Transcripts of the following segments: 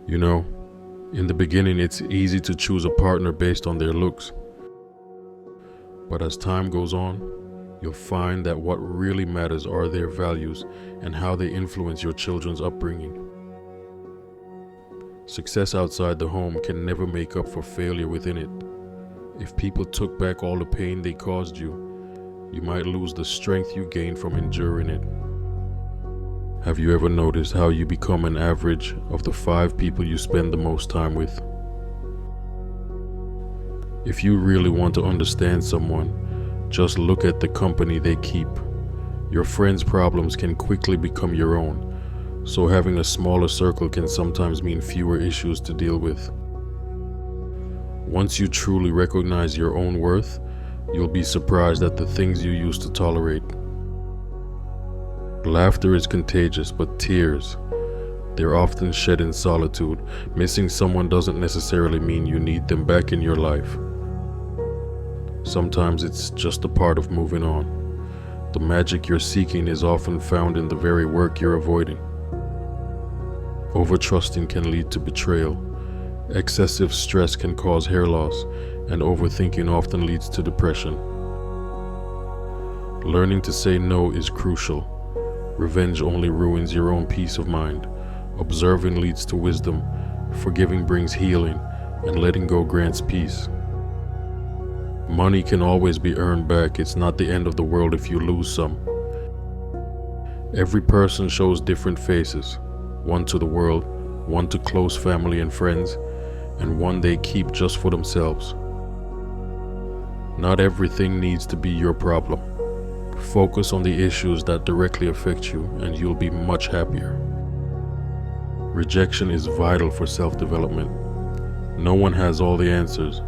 You know, in the beginning it's easy to choose a partner based on their looks. But as time goes on, you'll find that what really matters are their values and how they influence your children's upbringing. Success outside the home can never make up for failure within it. If people took back all the pain they caused you, you might lose the strength you gained from enduring it. Have you ever noticed how you become an average of the 5 people you spend the most time with? If you really want to understand someone, just look at the company they keep. Your friends' problems can quickly become your own, so having a smaller circle can sometimes mean fewer issues to deal with. Once you truly recognize your own worth, you'll be surprised at the things you used to tolerate. Laughter is contagious, but tears, they're often shed in solitude. Missing someone doesn't necessarily mean you need them back in your life. Sometimes it's just a part of moving on. The magic you're seeking is often found in the very work you're avoiding. Overtrusting can lead to betrayal. Excessive stress can cause hair loss, and overthinking often leads to depression. Learning to say no is crucial. Revenge only ruins your own peace of mind. Observing leads to wisdom. Forgiving brings healing, and letting go grants peace. Money can always be earned back. It's not the end of the world if you lose some. Every person shows different faces, one to the world, one to close family and friends, and one they keep just for themselves. Not everything needs to be your problem. Focus on the issues that directly affect you, and you'll be much happier. Rejection is vital for self-development. No one has all the answers.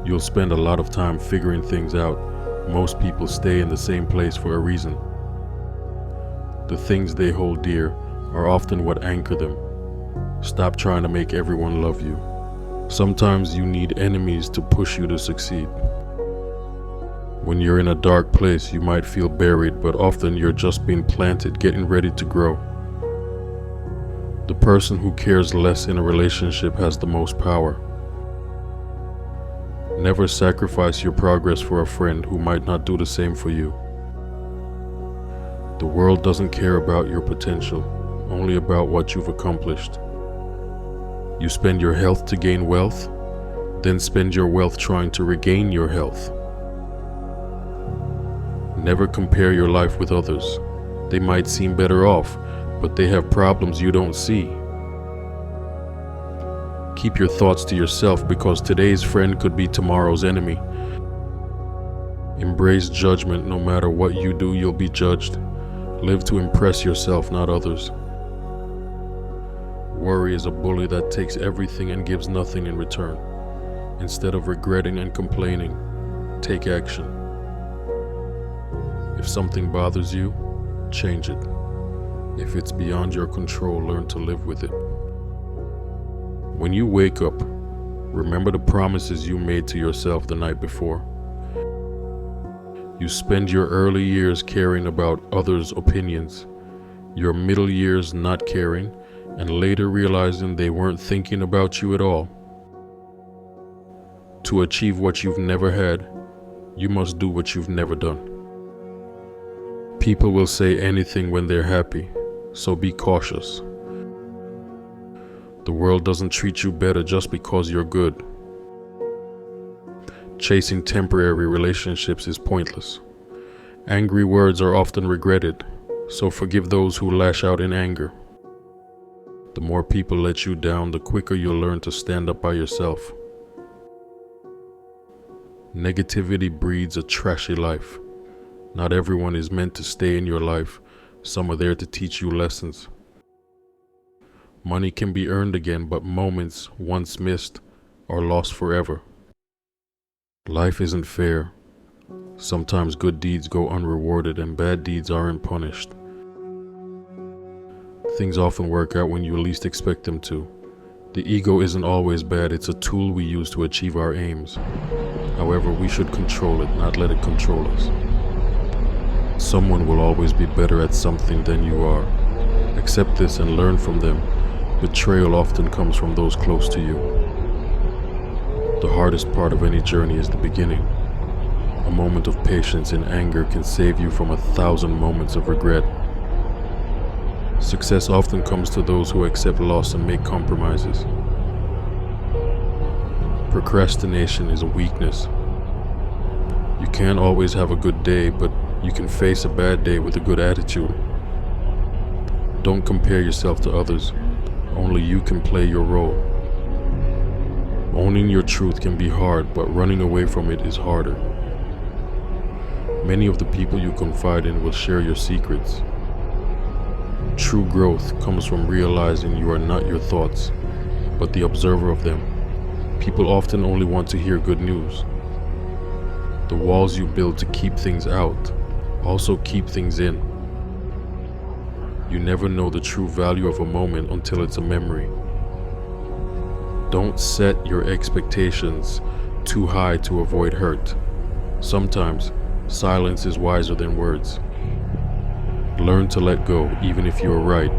You'll spend a lot of time figuring things out. Most people stay in the same place for a reason. The things they hold dear are often what anchor them. Stop trying to make everyone love you. Sometimes you need enemies to push you to succeed. When you're in a dark place, you might feel buried, but often you're just being planted, getting ready to grow. The person who cares less in a relationship has the most power. Never sacrifice your progress for a friend who might not do the same for you. The world doesn't care about your potential, only about what you've accomplished. You spend your health to gain wealth, then spend your wealth trying to regain your health. Never compare your life with others. They might seem better off, but they have problems you don't see. Keep your thoughts to yourself, because today's friend could be tomorrow's enemy. Embrace judgment. No matter what you do, you'll be judged. Live to impress yourself, not others. Worry is a bully that takes everything and gives nothing in return. Instead of regretting and complaining, take action. If something bothers you, change it. If it's beyond your control, learn to live with it. When you wake up, remember the promises you made to yourself the night before. You spend your early years caring about others' opinions, your middle years not caring, and later realizing they weren't thinking about you at all. To achieve what you've never had, you must do what you've never done. People will say anything when they're happy, so be cautious. The world doesn't treat you better just because you're good. Chasing temporary relationships is pointless. Angry words are often regretted, so forgive those who lash out in anger. The more people let you down, the quicker you'll learn to stand up by yourself. Negativity breeds a trashy life. Not everyone is meant to stay in your life. Some are there to teach you lessons. Money can be earned again, but moments once missed are lost forever. Life isn't fair. Sometimes good deeds go unrewarded and bad deeds aren't punished. Things often work out when you least expect them to. The ego isn't always bad. It's a tool we use to achieve our aims. However, we should control it, not let it control us. Someone will always be better at something than you are. Accept accept this and learn from them, betrayal often comes from those close to you. The hardest part of any journey is the beginning. A moment of patience and anger can save you from 1,000 moments of regret. Success often comes to those who accept loss and make compromises. Procrastination is a weakness. You can't always have a good day, but you can face a bad day with a good attitude. Don't compare yourself to others. Only you can play your role. Owning your truth can be hard, but running away from it is harder. Many of the people you confide in will share your secrets. True growth comes from realizing you are not your thoughts, but the observer of them. People often only want to hear good news. The walls you build to keep things out also keep things in. You never know the true value of a moment until it's a memory. Don't set your expectations too high to avoid hurt. Sometimes, silence is wiser than words. Learn to let go, even if you're right.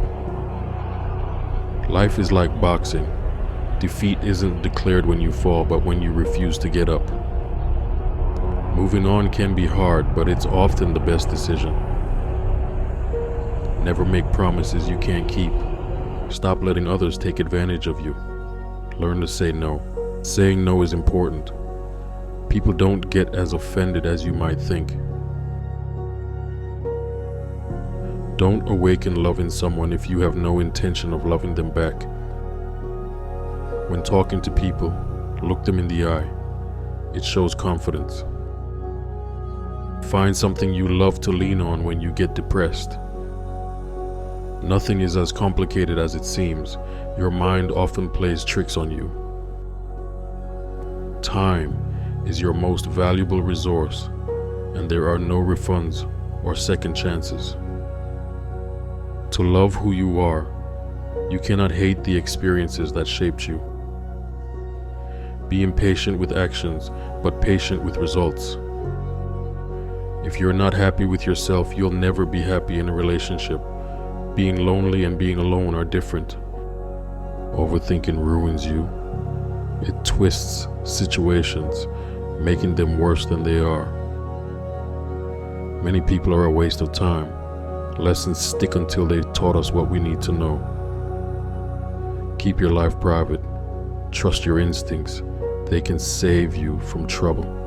Life is like boxing. Defeat isn't declared when you fall, but when you refuse to get up. Moving on can be hard, but it's often the best decision. Never make promises you can't keep. Stop letting others take advantage of you. Learn to say no. Saying no is important. People don't get as offended as you might think. Don't awaken love in someone if you have no intention of loving them back. When talking to people, look them in the eye. It shows confidence. Find something you love to lean on when you get depressed. Nothing is as complicated as it seems. Your mind often plays tricks on you. Time is your most valuable resource, and there are no refunds or second chances. To love who you are, you cannot hate the experiences that shaped you. Be impatient with actions, but patient with results. If you're not happy with yourself, you'll never be happy in a relationship. Being lonely and being alone are different. Overthinking ruins you. It twists situations, making them worse than they are. Many people are a waste of time. Lessons stick until they taught us what we need to know. Keep your life private. Trust your instincts. They can save you from trouble.